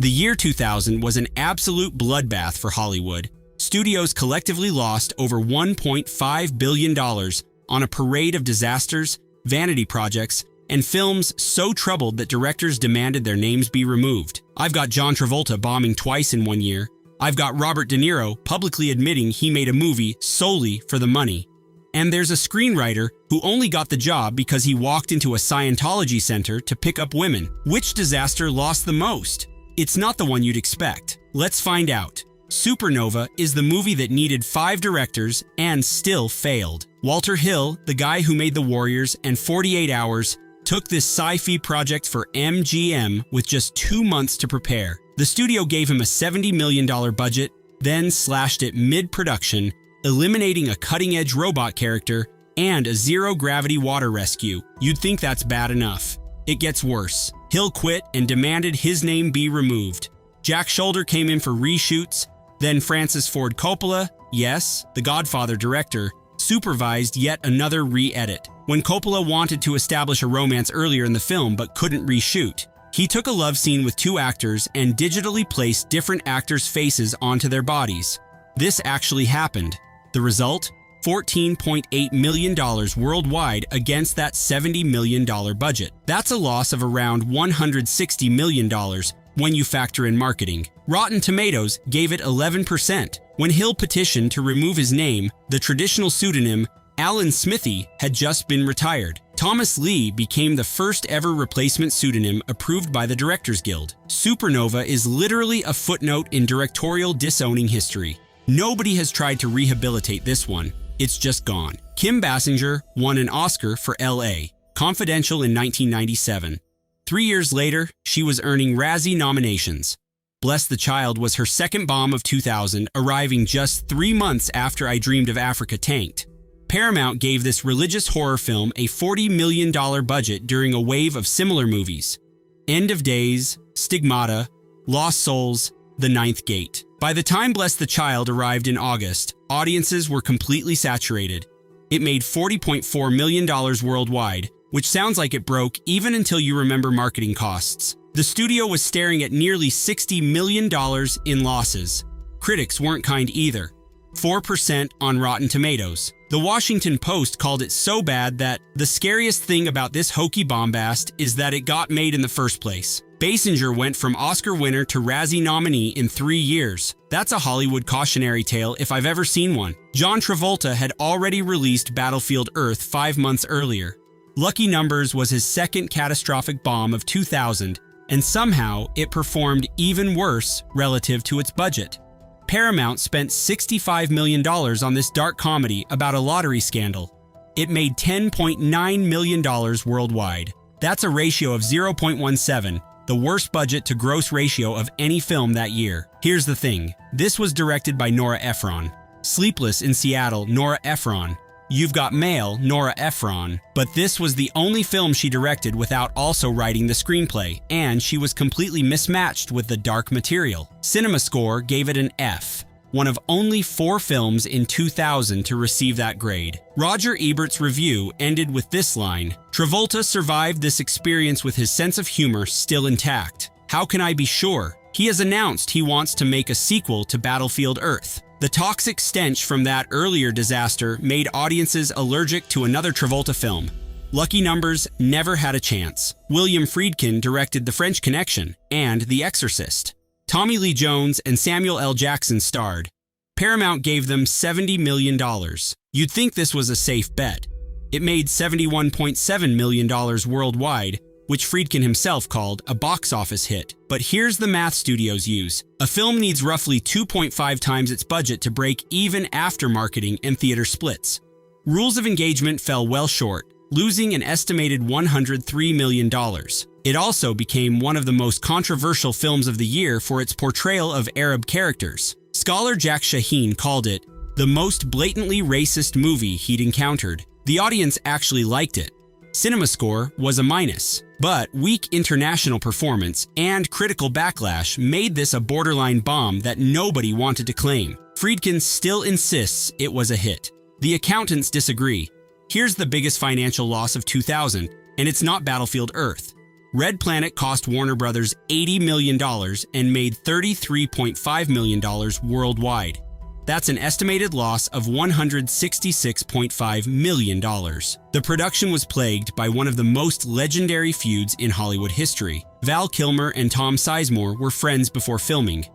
The year 2000 was an absolute bloodbath for Hollywood. Studios collectively lost over $1.5 billion on a parade of disasters, vanity projects, and films so troubled that directors demanded their names be removed. I've got John Travolta bombing twice in one year. I've got Robert De Niro publicly admitting he made a movie solely for the money. And there's a screenwriter who only got the job because he walked into a Scientology center to pick up women. Which disaster lost the most? It's not the one you'd expect. Let's find out. Supernova is the movie that needed 5 directors and still failed. Walter Hill, the guy who made The Warriors and 48 Hours, took this sci-fi project for MGM with just 2 months to prepare. The studio gave him a $70 million budget, then slashed it mid-production, eliminating a cutting-edge robot character and a zero-gravity water rescue. You'd think that's bad enough. It gets worse. Hill quit and demanded his name be removed. Jack Shoulder came in for reshoots, then Francis Ford Coppola, yes, the Godfather director, supervised yet another re-edit. When Coppola wanted to establish a romance earlier in the film but couldn't reshoot, he took a love scene with 2 actors and digitally placed different actors' faces onto their bodies. This actually happened. The result? $14.8 million worldwide against that $70 million budget. That's a loss of around $160 million when you factor in marketing. Rotten Tomatoes gave it 11%. When Hill petitioned to remove his name, the traditional pseudonym Alan Smithy had just been retired. Thomas Lee became the first ever replacement pseudonym approved by the Directors Guild. Supernova is literally a footnote in directorial disowning history. Nobody has tried to rehabilitate this one. It's just gone. Kim Basinger won an Oscar for L.A. Confidential in 1997. 3 years later, she was earning Razzie nominations. Bless the Child was her second bomb of 2000, arriving just 3 months after I Dreamed of Africa tanked. Paramount gave this religious horror film a $40 million budget during a wave of similar movies. End of Days, Stigmata, Lost Souls, The Ninth Gate. By the time Bless the Child arrived in August, audiences were completely saturated. It made $40.4 million worldwide, which sounds like it broke even until you remember marketing costs. The studio was staring at nearly $60 million in losses. Critics weren't kind either. 4% on Rotten Tomatoes. The Washington Post called it so bad that the scariest thing about this hokey bombast is that it got made in the first place. Basinger went from Oscar winner to Razzie nominee in 3 years. That's a Hollywood cautionary tale if I've ever seen one. John Travolta had already released Battlefield Earth 5 months earlier. Lucky Numbers was his second catastrophic bomb of 2000, and somehow it performed even worse relative to its budget. Paramount spent $65 million on this dark comedy about a lottery scandal. It made $10.9 million worldwide. That's a ratio of 0.17, the worst budget to gross ratio of any film that year. Here's the thing, this was directed by Nora Ephron. Sleepless in Seattle, Nora Ephron. You've Got Mail, Nora Ephron. But this was the only film she directed without also writing the screenplay, and she was completely mismatched with the dark material. CinemaScore gave it an F, one of only 4 films in 2000 to receive that grade. Roger Ebert's review ended with this line, "Travolta survived this experience with his sense of humor still intact. How can I be sure? He has announced he wants to make a sequel to Battlefield Earth." The toxic stench from that earlier disaster made audiences allergic to another Travolta film. Lucky Numbers never had a chance. William Friedkin directed The French Connection and The Exorcist. Tommy Lee Jones and Samuel L. Jackson starred. Paramount gave them $70 million. You'd think this was a safe bet. It made $71.7 million worldwide, which Friedkin himself called a box office hit. But here's the math studios use. A film needs roughly 2.5 times its budget to break even after marketing and theater splits. Rules of Engagement fell well short, losing an estimated $103 million. It also became one of the most controversial films of the year for its portrayal of Arab characters. Scholar Jack Shaheen called it the most blatantly racist movie he'd encountered. The audience actually liked it. CinemaScore was a minus, but weak international performance and critical backlash made this a borderline bomb that nobody wanted to claim. Friedkin still insists it was a hit. The accountants disagree. Here's the biggest financial loss of 2000, and it's not Battlefield Earth. Red Planet cost Warner Brothers $80 million and made $33.5 million worldwide. That's an estimated loss of $166.5 million. The production was plagued by one of the most legendary feuds in Hollywood history. Val Kilmer and Tom Sizemore were friends before filming.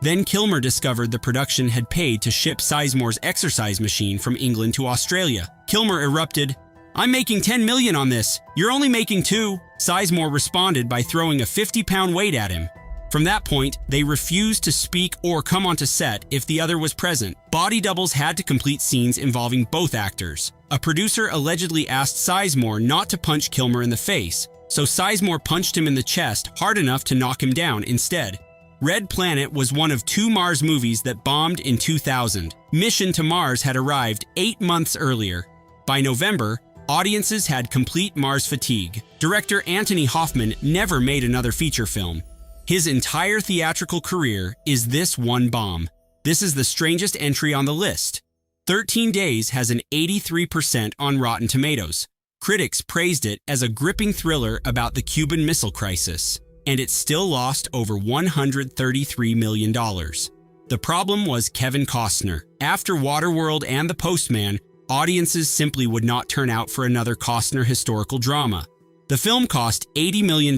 Then Kilmer discovered the production had paid to ship Sizemore's exercise machine from England to Australia. Kilmer erupted, "I'm making $10 million on this. You're only making $2 million." Sizemore responded by throwing a 50-pound weight at him. From that point, they refused to speak or come onto set if the other was present. Body doubles had to complete scenes involving both actors. A producer allegedly asked Sizemore not to punch Kilmer in the face, so Sizemore punched him in the chest hard enough to knock him down instead. Red Planet was one of 2 Mars movies that bombed in 2000. Mission to Mars had arrived 8 months earlier. By November, audiences had complete Mars fatigue. Director Anthony Hoffman never made another feature film. His entire theatrical career is this one bomb. This is the strangest entry on the list. 13 Days has an 83% on Rotten Tomatoes. Critics praised it as a gripping thriller about the Cuban Missile Crisis, and it still lost over $133 million. The problem was Kevin Costner. After Waterworld and The Postman, audiences simply would not turn out for another Costner historical drama. The film cost $80 million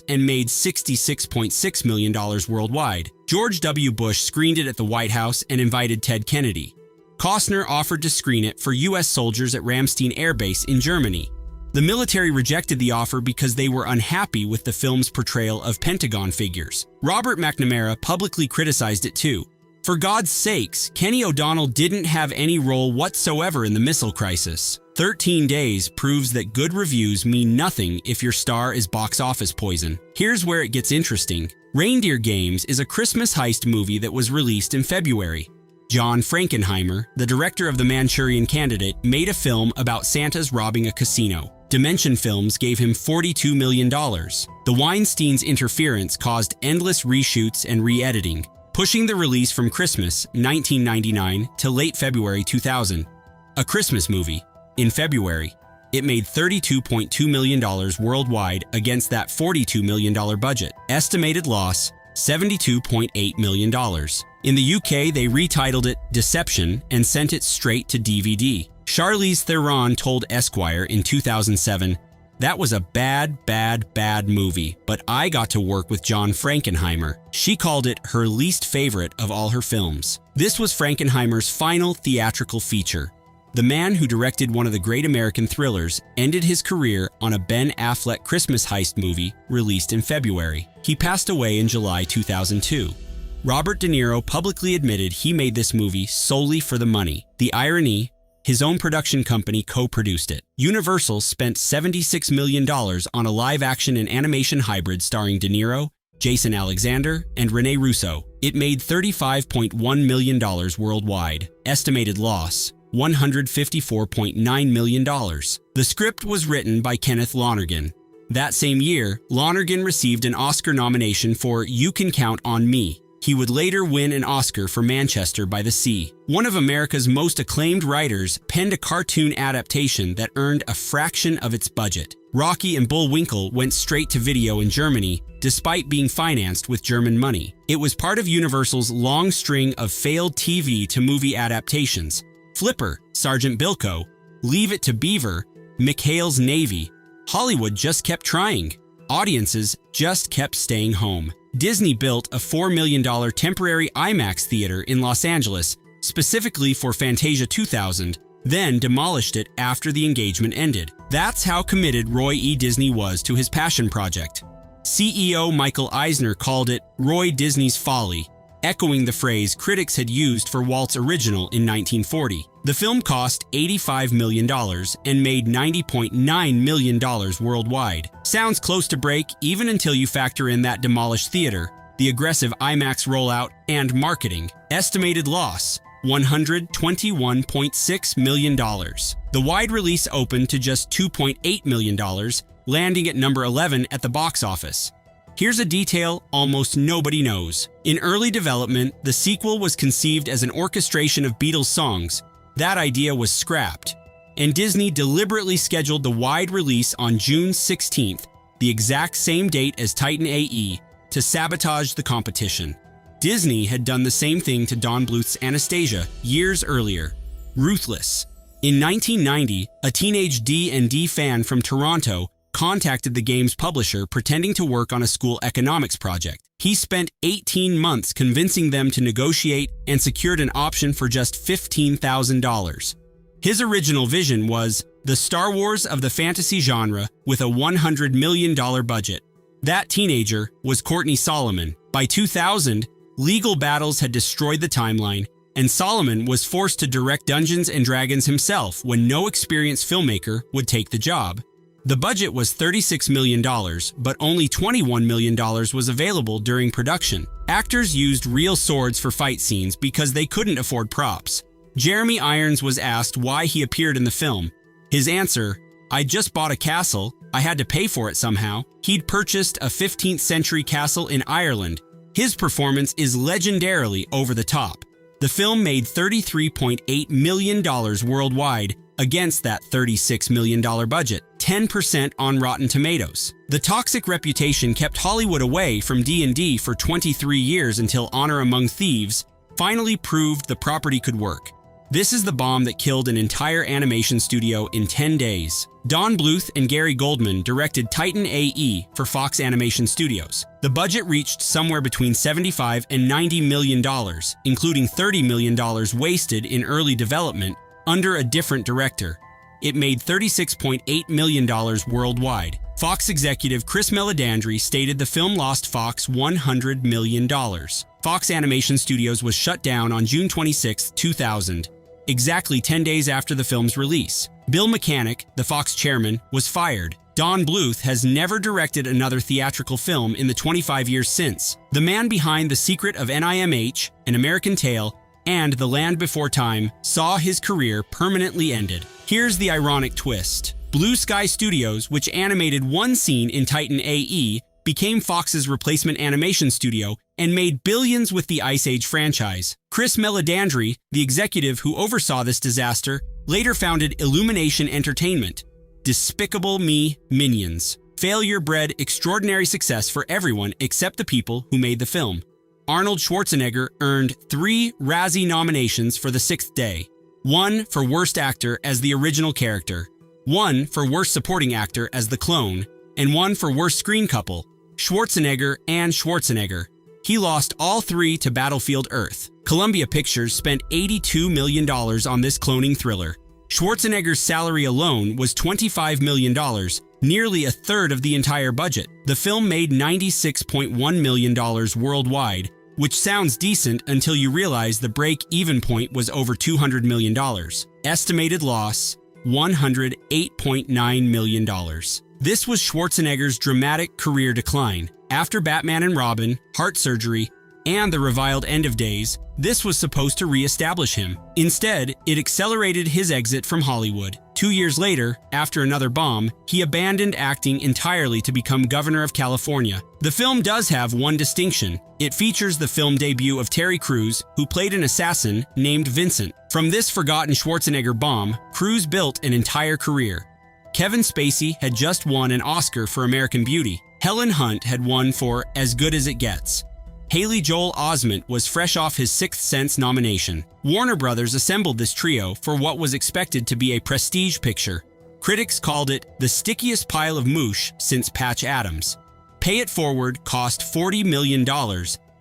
and made $66.6 million worldwide. George W. Bush screened it at the White House and invited Ted Kennedy. Costner offered to screen it for U.S. soldiers at Ramstein Air Base in Germany. The military rejected the offer because they were unhappy with the film's portrayal of Pentagon figures. Robert McNamara publicly criticized it too. For God's sakes, Kenny O'Donnell didn't have any role whatsoever in the missile crisis. 13 Days proves that good reviews mean nothing if your star is box office poison. Here's where it gets interesting. Reindeer Games is a Christmas heist movie that was released in February. John Frankenheimer, the director of The Manchurian Candidate, made a film about Santas robbing a casino. Dimension Films gave him $42 million. The Weinsteins' interference caused endless reshoots and re-editing, pushing the release from Christmas 1999 to late February 2000. A Christmas movie. In February, it made $32.2 million worldwide against that $42 million budget. Estimated loss, $72.8 million. In the UK, they retitled it Deception and sent it straight to DVD. Charlize Theron told Esquire in 2007, "That was a bad movie, but I got to work with John Frankenheimer." She called it her least favorite of all her films. This was Frankenheimer's final theatrical feature. The man who directed one of the great American thrillers ended his career on a Ben Affleck Christmas heist movie released in February. He passed away in July 2002. Robert De Niro publicly admitted he made this movie solely for the money. The irony, his own production company co-produced it. Universal spent $76 million on a live-action and animation hybrid starring De Niro, Jason Alexander, and Rene Russo. It made $35.1 million worldwide. Estimated loss, $154.9 million. The script was written by Kenneth Lonergan. That same year, Lonergan received an Oscar nomination for You Can Count on Me. He would later win an Oscar for Manchester by the Sea. One of America's most acclaimed writers penned a cartoon adaptation that earned a fraction of its budget. Rocky and Bullwinkle went straight to video in Germany, despite being financed with German money. It was part of Universal's long string of failed TV to movie adaptations. Flipper, Sergeant Bilko, Leave It to Beaver, McHale's Navy. Hollywood just kept trying. Audiences just kept staying home. Disney built a $4 million temporary IMAX theater in Los Angeles, specifically for Fantasia 2000, then demolished it after the engagement ended. That's how committed Roy E. Disney was to his passion project. CEO Michael Eisner called it Roy Disney's Folly, echoing the phrase critics had used for Walt's original in 1940. The film cost $85 million and made $90.9 million worldwide. Sounds close to break even until you factor in that demolished theater, the aggressive IMAX rollout, and marketing. Estimated loss, $121.6 million. The wide release opened to just $2.8 million, landing at number 11 at the box office. Here's a detail almost nobody knows. In early development, the sequel was conceived as an orchestration of Beatles songs. That idea was scrapped, and Disney deliberately scheduled the wide release on June 16th, the exact same date as Titan AE, to sabotage the competition. Disney had done the same thing to Don Bluth's Anastasia years earlier. Ruthless. In 1990, a teenage D&D fan from Toronto contacted the game's publisher pretending to work on a school economics project. He spent 18 months convincing them to negotiate and secured an option for just $15,000. His original vision was the Star Wars of the fantasy genre with a $100 million budget. That teenager was Courtney Solomon. By 2000, legal battles had destroyed the timeline, and Solomon was forced to direct Dungeons & Dragons himself when no experienced filmmaker would take the job. The budget was $36 million, but only $21 million was available during production. Actors used real swords for fight scenes because they couldn't afford props. Jeremy Irons was asked why he appeared in the film. His answer, "I just bought a castle. I had to pay for it somehow." He'd purchased a 15th century castle in Ireland. His performance is legendarily over the top. The film made $33.8 million worldwide against that $36 million budget, 10% on Rotten Tomatoes. The toxic reputation kept Hollywood away from D&D for 23 years until Honor Among Thieves finally proved the property could work. This is the bomb that killed an entire animation studio in 10 days. Don Bluth and Gary Goldman directed Titan AE for Fox Animation Studios. The budget reached somewhere between $75 and $90 million, including $30 million wasted in early development under a different director. It made $36.8 million worldwide. Fox executive Chris Meledandri stated the film lost Fox $100 million. Fox Animation Studios was shut down on June 26, 2000. Exactly 10 days after the film's release. Bill Mechanic, the Fox chairman, was fired. Don Bluth has never directed another theatrical film in the 25 years since. The man behind The Secret of NIMH, An American Tale, and The Land Before Time saw his career permanently ended. Here's the ironic twist. Blue Sky Studios, which animated one scene in Titan AE, became Fox's replacement animation studio and made billions with the Ice Age franchise. Chris Meledandri, the executive who oversaw this disaster, later founded Illumination Entertainment. Despicable Me Minions. Failure bred extraordinary success for everyone except the people who made the film. Arnold Schwarzenegger earned 3 Razzie nominations for The Sixth Day. 1 for Worst Actor as the original character, 1 for Worst Supporting Actor as the clone, and 1 for Worst Screen Couple, Schwarzenegger and Schwarzenegger. He lost all 3 to Battlefield Earth. Columbia Pictures spent $82 million on this cloning thriller. Schwarzenegger's salary alone was $25 million, nearly a third of the entire budget. The film made $96.1 million worldwide, which sounds decent until you realize the break-even point was over $200 million. Estimated loss, $108.9 million. This was Schwarzenegger's dramatic career decline. After Batman and Robin, heart surgery, and the reviled End of Days, this was supposed to re-establish him. Instead, it accelerated his exit from Hollywood. 2 years later, after another bomb, he abandoned acting entirely to become governor of California. The film does have one distinction. It features the film debut of Terry Crews, who played an assassin named Vincent. From this forgotten Schwarzenegger bomb, Crews built an entire career. Kevin Spacey had just won an Oscar for American Beauty. Helen Hunt had won for As Good as It Gets. Haley Joel Osment was fresh off his Sixth Sense nomination. Warner Brothers assembled this trio for what was expected to be a prestige picture. Critics called it the stickiest pile of moosh since Patch Adams. Pay It Forward cost $40 million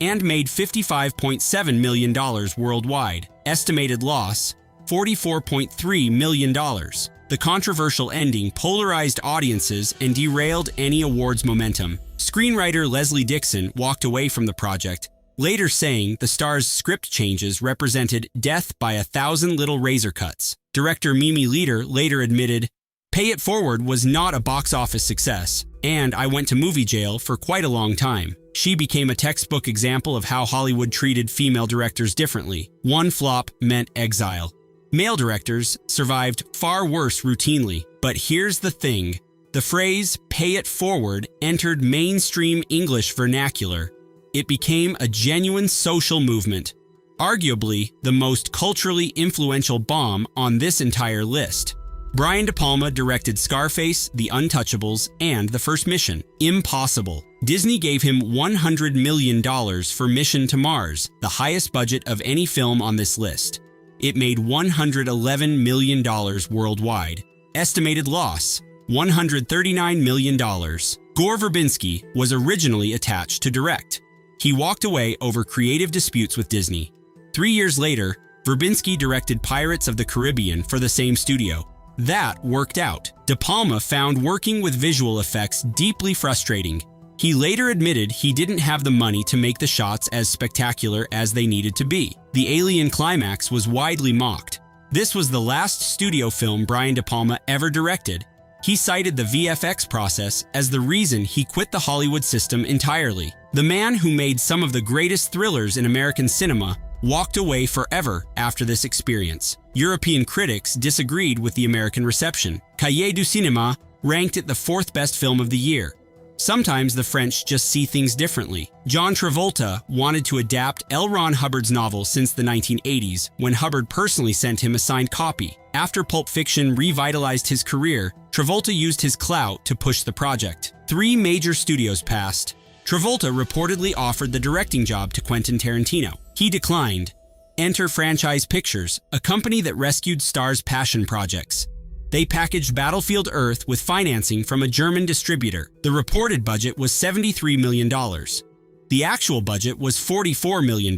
and made $55.7 million worldwide. Estimated loss, $44.3 million. The controversial ending polarized audiences and derailed any awards momentum. Screenwriter Leslie Dixon walked away from the project, later saying the star's script changes represented death by 1,000 little razor cuts. Director Mimi Leder later admitted, "Pay It Forward was not a box office success, and I went to movie jail for quite a long time." She became a textbook example of how Hollywood treated female directors differently. One flop meant exile. Male directors survived far worse routinely. But here's the thing. The phrase "pay it forward" entered mainstream English vernacular. It became a genuine social movement, arguably the most culturally influential bomb on this entire list. Brian De Palma directed Scarface, The Untouchables, and The First Mission. Impossible. Disney gave him $100 million for Mission to Mars, the highest budget of any film on this list. It made $111 million worldwide. Estimated loss, $139 million. Gore Verbinski was originally attached to direct. He walked away over creative disputes with Disney. 3 years later, Verbinski directed Pirates of the Caribbean for the same studio. That worked out. De Palma found working with visual effects deeply frustrating. He later admitted he didn't have the money to make the shots as spectacular as they needed to be. The alien climax was widely mocked. This was the last studio film Brian De Palma ever directed. He cited the VFX process as the reason he quit the Hollywood system entirely. The man who made some of the greatest thrillers in American cinema walked away forever after this experience. European critics disagreed with the American reception. Cahiers du Cinéma ranked it the 4th best film of the year. Sometimes the French just see things differently. John Travolta wanted to adapt L. Ron Hubbard's novel since the 1980s, when Hubbard personally sent him a signed copy. After Pulp Fiction revitalized his career, Travolta used his clout to push the project. 3 major studios passed. Travolta reportedly offered the directing job to Quentin Tarantino. He declined. Enter Franchise Pictures, a company that rescued stars' passion projects. They packaged Battlefield Earth with financing from a German distributor. The reported budget was $73 million. The actual budget was $44 million.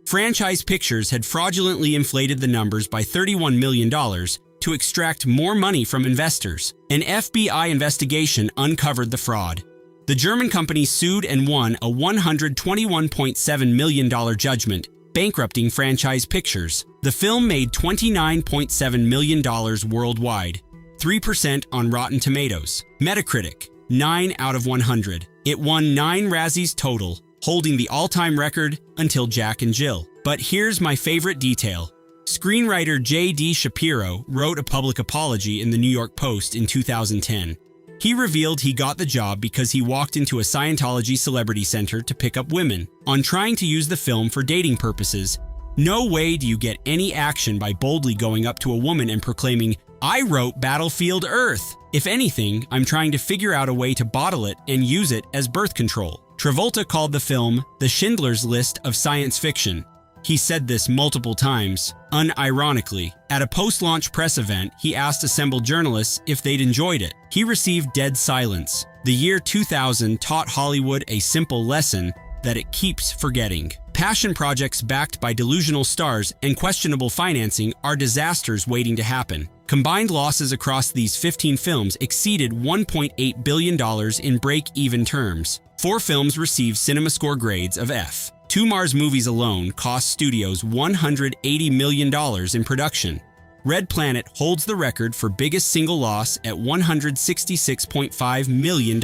Franchise Pictures had fraudulently inflated the numbers by $31 million to extract more money from investors. An FBI investigation uncovered the fraud. The German company sued and won a $121.7 million judgment, bankrupting Franchise Pictures. The film made $29.7 million worldwide, 3% on Rotten Tomatoes. Metacritic, 9 out of 100. It won 9 Razzies total, holding the all-time record until Jack and Jill. But here's my favorite detail. Screenwriter J.D. Shapiro wrote a public apology in the New York Post in 2010. He revealed he got the job because he walked into a Scientology celebrity center to pick up women. On trying to use the film for dating purposes, no way do you get any action by boldly going up to a woman and proclaiming, "I wrote Battlefield Earth." If anything, I'm trying to figure out a way to bottle it and use it as birth control. Travolta called the film the Schindler's List of science fiction. He said this multiple times, unironically. At a post-launch press event, he asked assembled journalists if they'd enjoyed it. He received dead silence. The year 2000 taught Hollywood a simple lesson that it keeps forgetting. Passion projects backed by delusional stars and questionable financing are disasters waiting to happen. Combined losses across these 15 films exceeded $1.8 billion in break-even terms. 4 films received CinemaScore grades of F. 2 Mars movies alone cost studios $180 million in production. Red Planet holds the record for biggest single loss at $166.5 million.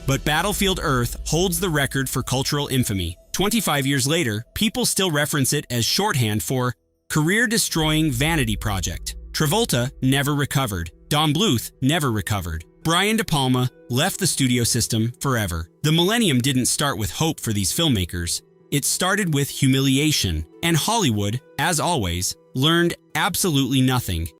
But Battlefield Earth holds the record for cultural infamy. 25 years later, people still reference it as shorthand for career-destroying vanity project. Travolta never recovered. Don Bluth never recovered. Brian De Palma left the studio system forever. The Millennium didn't start with hope for these filmmakers. It started with humiliation, and Hollywood, as always, learned absolutely nothing.